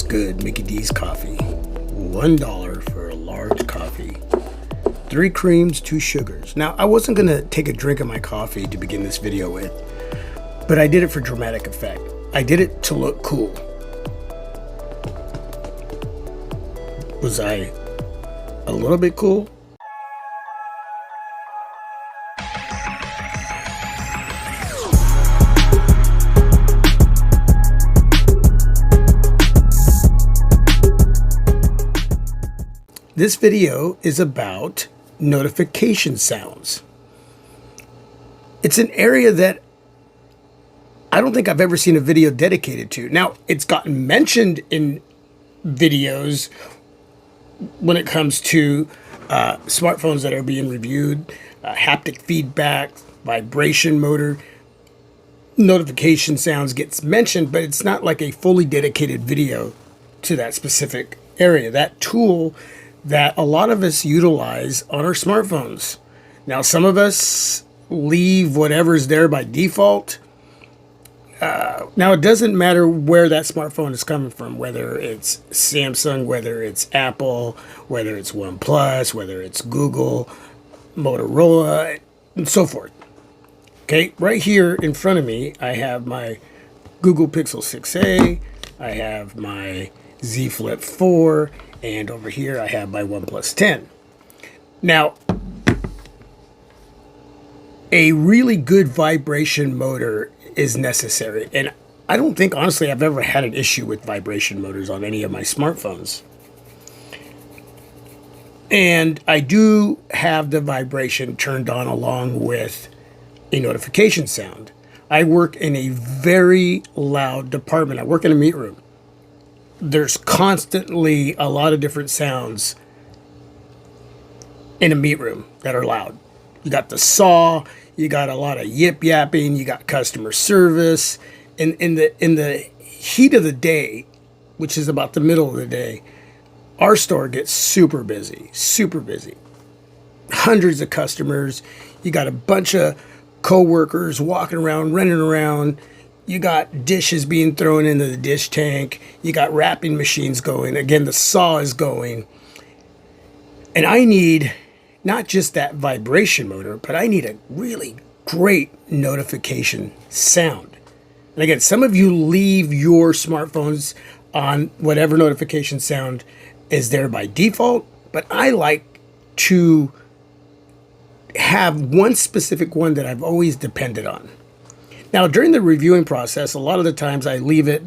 good? Mickey D's coffee. $1 for a large coffee. 3 creams, 2 sugars. Now, I wasn't going to take a drink of my coffee to begin this video with, but I did it for dramatic effect. I did it to look cool. Was I a little bit cool? This video is about notification sounds. It's an area that I don't think I've ever seen a video dedicated to. Now, it's gotten mentioned in videos when it comes to smartphones that are being reviewed, haptic feedback, vibration motor, notification sounds gets mentioned, but it's not like a fully dedicated video to that specific area, that tool that a lot of us utilize on our smartphones. Now, some of us leave whatever's there by default. Now, it doesn't matter where that smartphone is coming from, whether it's Samsung, whether it's Apple, whether it's OnePlus, whether it's Google, Motorola, and so forth. Okay, right here in front of me, I have my Google Pixel 6a, I have my Z Flip 4, and over here I have my OnePlus 10. Now, a really good vibration motor is necessary, and I don't think, honestly, I've ever had an issue with vibration motors on any of my smartphones. And I do have the vibration turned on along with a notification sound. I work in a very loud department. I work in a meat room. There's constantly a lot of different sounds in a meat room that are loud. You got the saw, you got a lot of yip yapping, you got customer service. And in the heat of the day, which is about the middle of the day, our store gets super busy, super busy. Hundreds of customers. You got a bunch of co-workers walking around, running around. You got dishes being thrown into the dish tank. You got wrapping machines going. Again, the saw is going. And I need not just that vibration motor, but I need a really great notification sound. And again, some of you leave your smartphones on whatever notification sound is there by default, but I like to have one specific one that I've always depended on. Now, during the reviewing process, a lot of the times I leave it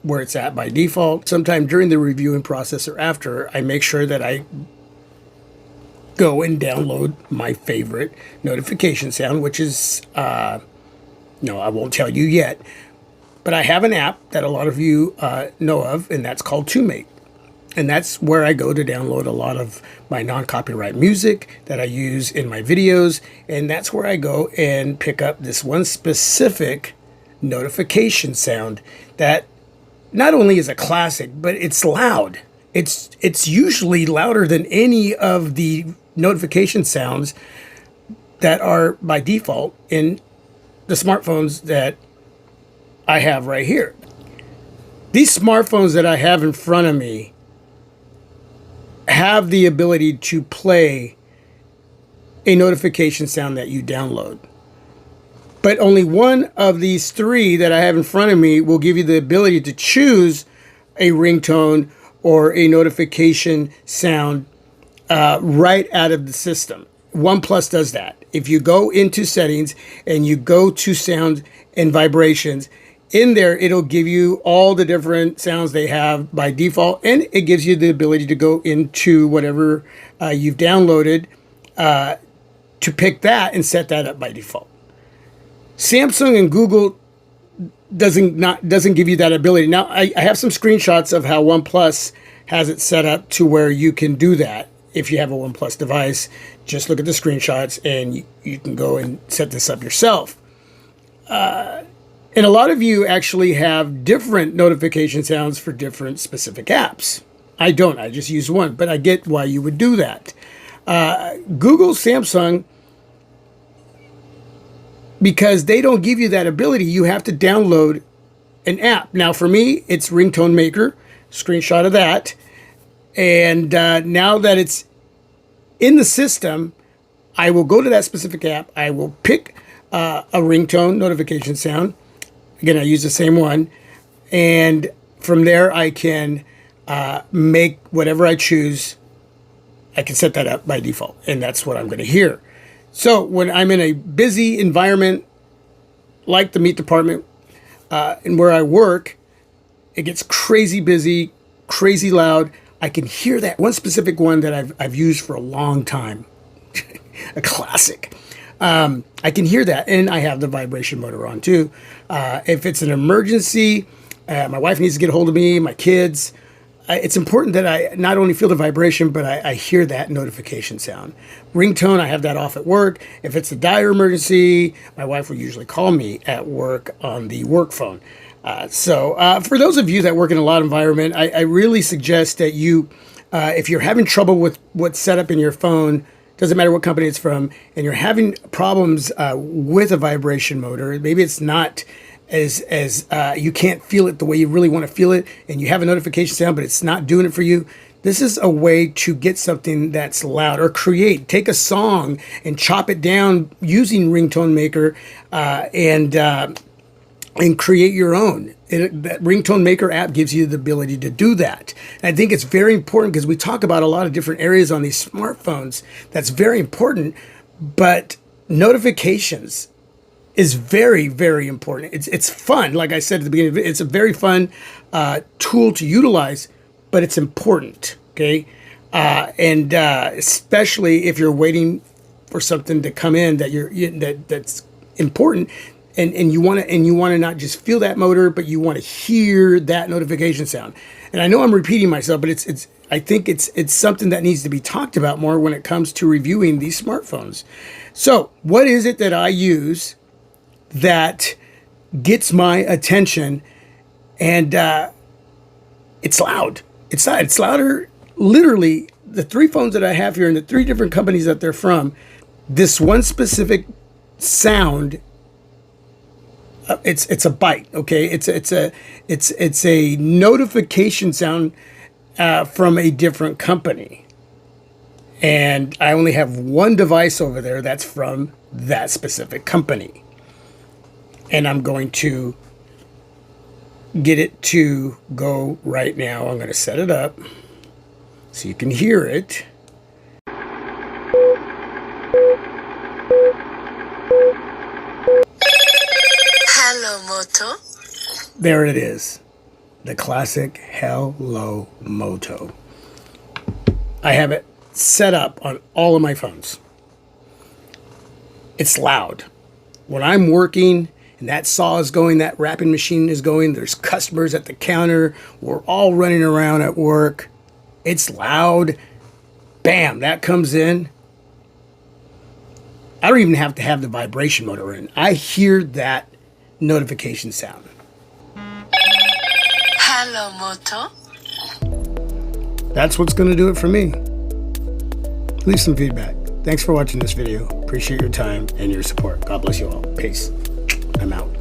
where it's at by default. Sometime during the reviewing process or after, I make sure that I go and download my favorite notification sound, which is, no, I won't tell you yet, but I have an app that a lot of you know of, and that's called TuneMate. And that's where I go to download a lot of my non-copyright music that I use in my videos. And that's where I go and pick up this one specific notification sound that not only is a classic, but it's loud. It's usually louder than any of the notification sounds that are by default in the smartphones that I have right here. These smartphones that I have in front of me have the ability to play a notification sound that you download. But only one of these 3 that I have in front of me will give you the ability to choose a ringtone or a notification sound right out of the system. OnePlus does that. If you go into settings and you go to sound and vibrations, in there, it'll give you all the different sounds they have by default, and it gives you the ability to go into whatever you've downloaded to pick that and set that up by default. Samsung and Google doesn't give you that ability. Now, I have some screenshots of how OnePlus has it set up to where you can do that. If you have a OnePlus device, just look at the screenshots and you can go and set this up yourself. And a lot of you actually have different notification sounds for different specific apps. I don't. I just use one, but I get why you would do that. Google, Samsung, because they don't give you that ability, you have to download an app. Now, for me, it's Ringtone Maker. screenshot of that. And now that it's in the system, I will go to that specific app. I will pick a ringtone notification sound. Again, I use the same one. And from there, I can make whatever I choose. I can set that up by default, and that's what I'm going to hear. So when I'm in a busy environment, like the meat department, and where I work, it gets crazy busy, crazy loud. I can hear that one specific one that I've used for a long time, a classic. I can hear that, and I have the vibration motor on too. If it's an emergency, my wife needs to get a hold of me, my kids. It's important that I not only feel the vibration, but I hear that notification sound. Ringtone, I have that off at work. If it's a dire emergency, my wife will usually call me at work on the work phone. So for those of you that work in a loud environment, I really suggest that you, if you're having trouble with what's set up in your phone, doesn't matter what company it's from, and you're having problems with a vibration motor, maybe it's not as you can't feel it the way you really want to feel it, and you have a notification sound, but it's not doing it for you. This is a way to get something that's loud, or take a song and chop it down using Ringtone Maker, and create your own. That Ringtone Maker app gives you the ability to do that. And I think it's very important because we talk about a lot of different areas on these smartphones. That's very important, but notifications is very, very important. It's fun. Like I said at the beginning, it's a very fun tool to utilize, but it's important. Okay. And especially if you're waiting for something to come in that's important, and you want to not just feel that motor, but you want to hear that notification sound. And I know I'm repeating myself, but I think it's something that needs to be talked about more when it comes to reviewing these smartphones. So what is it that I use that gets my attention? And it's loud. It's louder. Literally, the three phones that I have here and the three different companies that they're from, this one specific sound, it's a bite. Okay, it's a notification sound from a different company, and I only have one device over there that's from that specific company, and I'm going to get it to go right now. I'm going to set it up so you can hear it. Hello, Moto. There it is. The classic Hello Moto. I have it set up on all of my phones. It's loud. When I'm working and that saw is going, that wrapping machine is going, there's customers at the counter, we're all running around at work. It's loud. Bam, that comes in. I don't even have to have the vibration motor in. I hear that notification sound. Hello, Moto. That's what's going to do it for me. Leave some feedback. Thanks for watching this video. Appreciate your time and your support. God bless you all. Peace. I'm out.